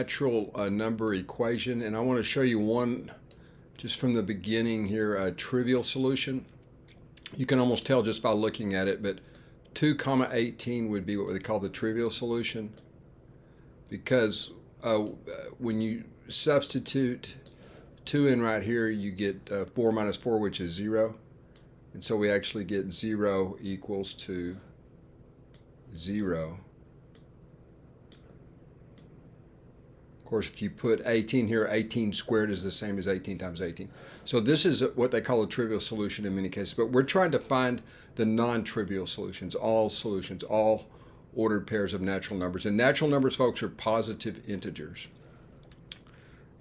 natural number equation, and I want to show you one just from the beginning here, a trivial solution. You can almost tell just by looking at it, but 2 comma 18 would be what they call the trivial solution, because when you substitute 2 in right here, you get 4 minus 4, which is 0, and so we actually get 0 equals to 0. Of course, if you put 18 here, 18 squared is the same as 18 times 18. So this is what they call a trivial solution in many cases, but we're trying to find the non-trivial solutions, all ordered pairs of natural numbers. And natural numbers, folks, are positive integers.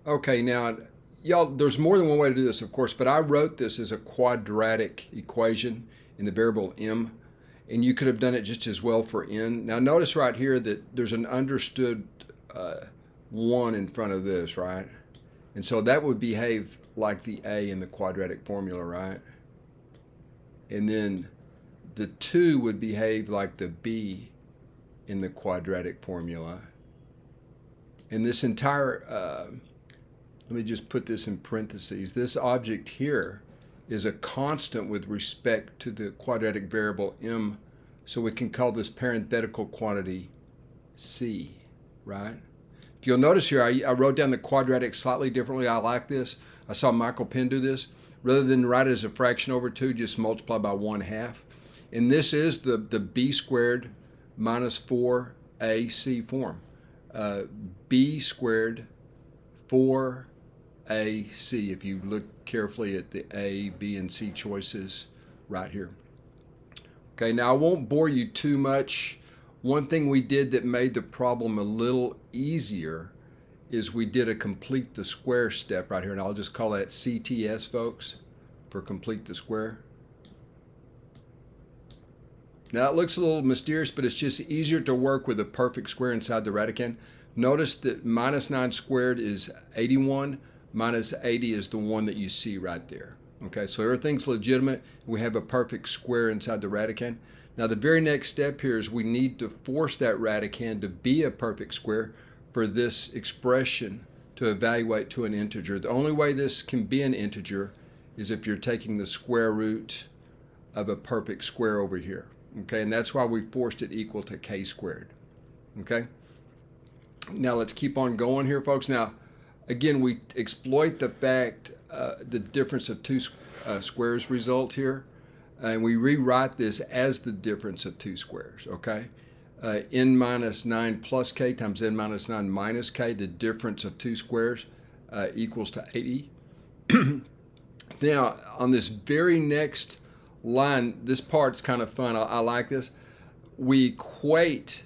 Okay, now, y'all, there's more than one way to do this, of course, but I wrote this as a quadratic equation in the variable m, and you could have done it just as well for n. Now, notice right here that there's an understood 1 in front of this, right? And so that would behave like the a in the quadratic formula, right? And then the 2 would behave like the b in the quadratic formula. And this entire, let me just put this in parentheses, this object here is a constant with respect to the quadratic variable m, so we can call this parenthetical quantity c, right? If you'll notice here, I wrote down the quadratic slightly differently. I like this. I saw Michael Penn do this. Rather than write it as a fraction over 2, just multiply by 1/2. And this is the b squared minus 4ac form. B squared 4ac, if you look carefully at the a, b, and c choices right here. Okay, now I won't bore you too much. One thing we did that made the problem a little easier is we did a complete the square step right here, and I'll just call that CTS, folks, for complete the square. Now it looks a little mysterious, but it's just easier to work with a perfect square inside the radicand. Notice that minus 9 squared is 81, minus 80 is the one that you see right there. Okay, so everything's legitimate. We have a perfect square inside the radicand. Now the very next step here is we need to force that radicand to be a perfect square for this expression to evaluate to an integer. The only way this can be an integer is if you're taking the square root of a perfect square over here. Okay, and that's why we forced it equal to k squared. Okay, now let's keep on going here, folks. Now, again, we exploit the fact the difference of two squares result here, and we rewrite this as the difference of two squares, okay? N minus 9 plus k times n minus 9 minus k, the difference of two squares, equals to 80. Now, on this very next line, this part's kind of fun. I like this. We equate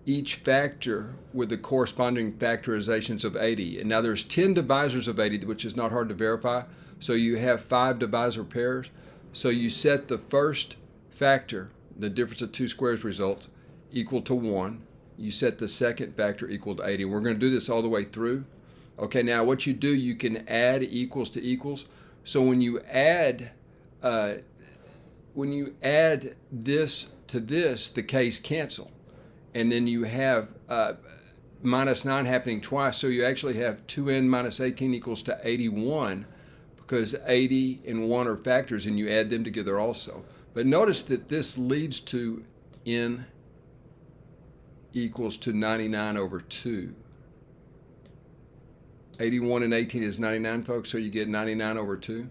each factor with the corresponding factorizations of 80. And now there's 10 divisors of 80, which is not hard to verify. So you have 5 divisor pairs. So you set the first factor, the difference of two squares results, equal to 1. You set the second factor equal to 80. We're going to do this all the way through. Okay, now what you do, you can add equals to equals. So when you add this to this, the k's cancel. And then you have minus 9 happening twice, so you actually have 2n minus 18 equals to 81, because 80 and 1 are factors, and you add them together also. But notice that this leads to n equals to 99 over 2. 81 and 18 is 99, folks, so you get 99 over 2.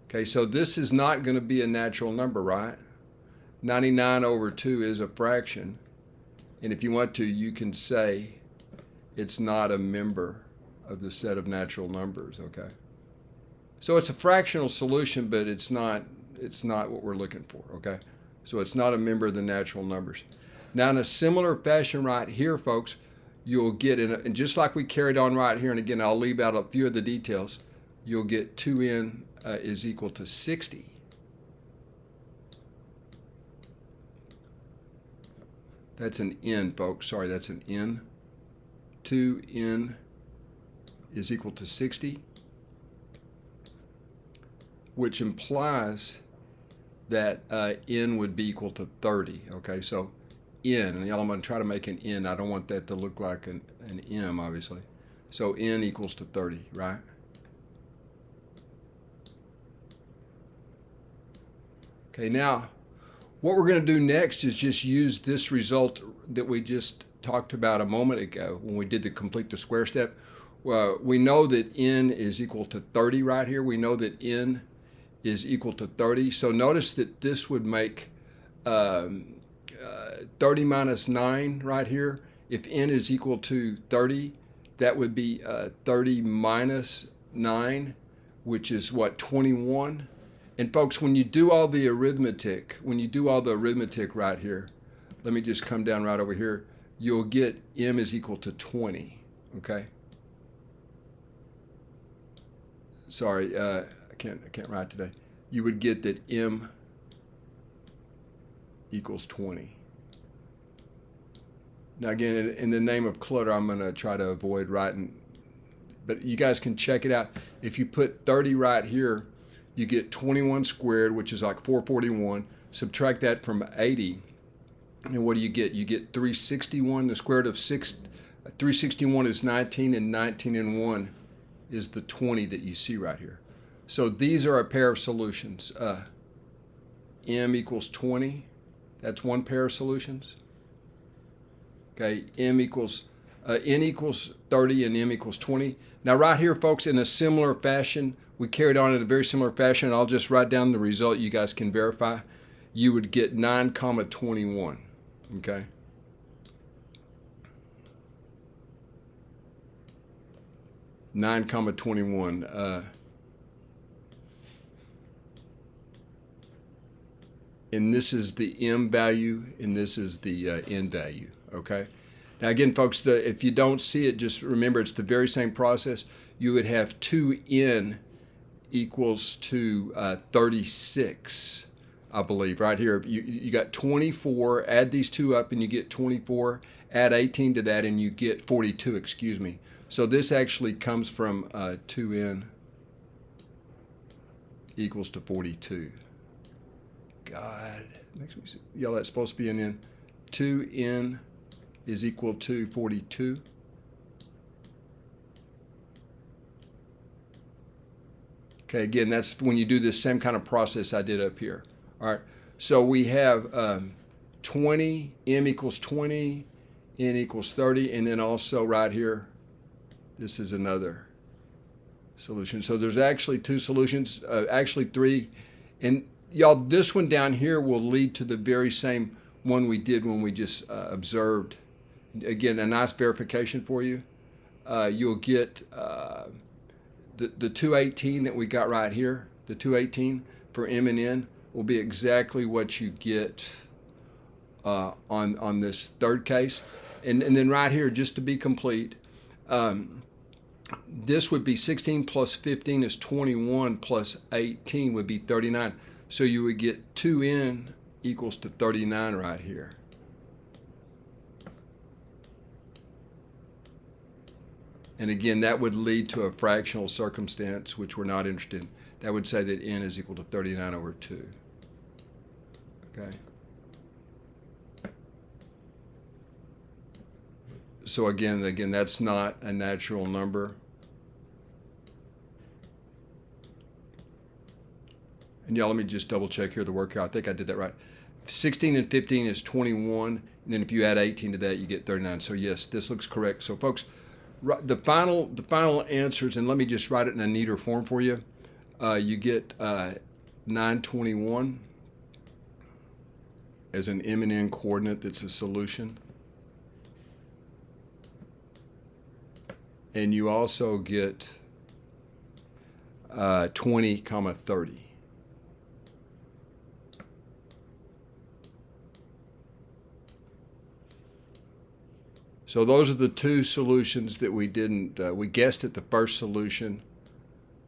Okay, so this is not going to be a natural number, right? 99 over 2 is a fraction. And if you want to, you can say it's not a member of the set of natural numbers, okay? So it's a fractional solution, but it's not what we're looking for, okay? So it's not a member of the natural numbers. Now, in a similar fashion right here, folks, you'll get, and just like we carried on right here, and again, I'll leave out a few of the details, you'll get 2n is equal to 60. That's an n, folks. Sorry, that's an n. 2n is equal to 60, which implies that n would be equal to 30. Okay, so n, and y'all, I'm going to try to make an n. I don't want that to look like an m, obviously. So n equals to 30, right? Okay, now what we're going to do next is just use this result that we just talked about a moment ago when we did the complete the square step. We know that n is equal to 30 right here. We know that n is equal to 30. So notice that this would make 30 minus 9 right here. If n is equal to 30, that would be 30 minus 9, which is what, 21? And folks, when you do all the arithmetic, right here, let me just come down right over here, you'll get m is equal to 20, okay? Sorry, I can't write today. You would get that m equals 20. Now again, in the name of clutter, I'm going to try to avoid writing, but you guys can check it out. If you put 30 right here, you get 21 squared, which is like 441. Subtract that from 80, and what do you get? You get 361. The square root of 361 is 19, and 19 and 1 is the 20 that you see right here. So these are a pair of solutions. M equals 20. That's one pair of solutions. Okay, n equals 30 and m equals 20. Now right here, folks, in a similar fashion, we carried on in a very similar fashion. I'll just write down the result you guys can verify. You would get 9, 21, okay? Nine comma 21. And this is the m value, and this is the n value, okay? Now again, folks, if you don't see it, just remember it's the very same process. You would have 2n equals to 36, I believe, right here. You got 24, add these two up and you get 24, add 18 to that and you get 42, excuse me. So this actually comes from 2n equals to 42. God, makes me yell, that's supposed to be an n. 2n is equal to 42. Okay, again, that's when you do this same kind of process I did up here. All right, so we have 20, m equals 20, n equals 30, and then also right here, this is another solution. So there's actually two solutions, actually three. And y'all, this one down here will lead to the very same one we did when we just observed. Again, a nice verification for you. You'll get the 218 that we got right here, the 218 for m and n will be exactly what you get on this third case. And then right here, just to be complete, this would be 16 plus 15 is 21 plus 18 would be 39. So you would get 2n equals to 39 right here. And again, that would lead to a fractional circumstance, which we're not interested in. That would say that n is equal to 39 over 2. Okay. So again, that's not a natural number. And y'all, let me just double check here the workout. I think I did that right. 16 and 15 is 21. And then if you add 18 to that, you get 39. So yes, this looks correct. So folks, the final answers, and let me just write it in a neater form for you. You get 921 as an m and n coordinate that's a solution. And you also get 20, 30. So those are the two solutions that we didn't, we guessed at the first solution.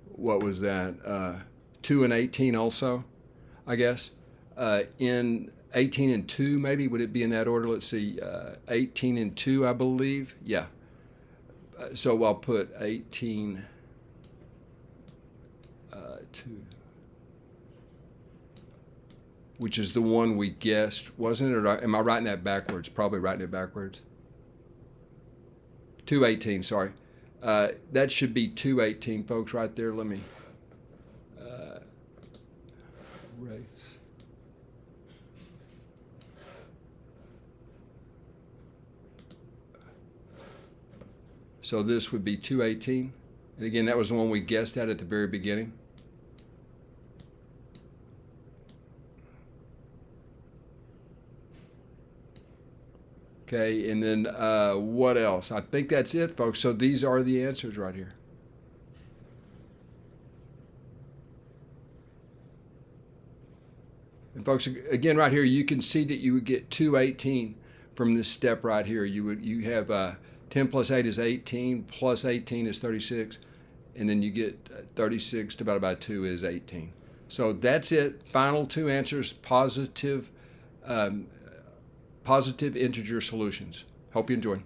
What was that? 2 and 18 also, I guess. In 18 and 2, maybe, would it be in that order? Let's see, 18 and 2, I believe. Yeah. So I'll put 18, 2. which is the one we guessed, wasn't it? Or am I writing that backwards? Probably writing it backwards. 218, sorry. That should be 218, folks, right there. Let me erase. So this would be 218. And again, that was the one we guessed at the very beginning. Okay, and then what else? I think that's it, folks. So these are the answers right here. And folks, again, right here, you can see that you would get 218 from this step right here. You have 10 plus 8 is 18, plus 18 is 36, and then you get 36 divided by 2 is 18. So that's it. Final two answers, positive integer solutions. Hope you enjoy.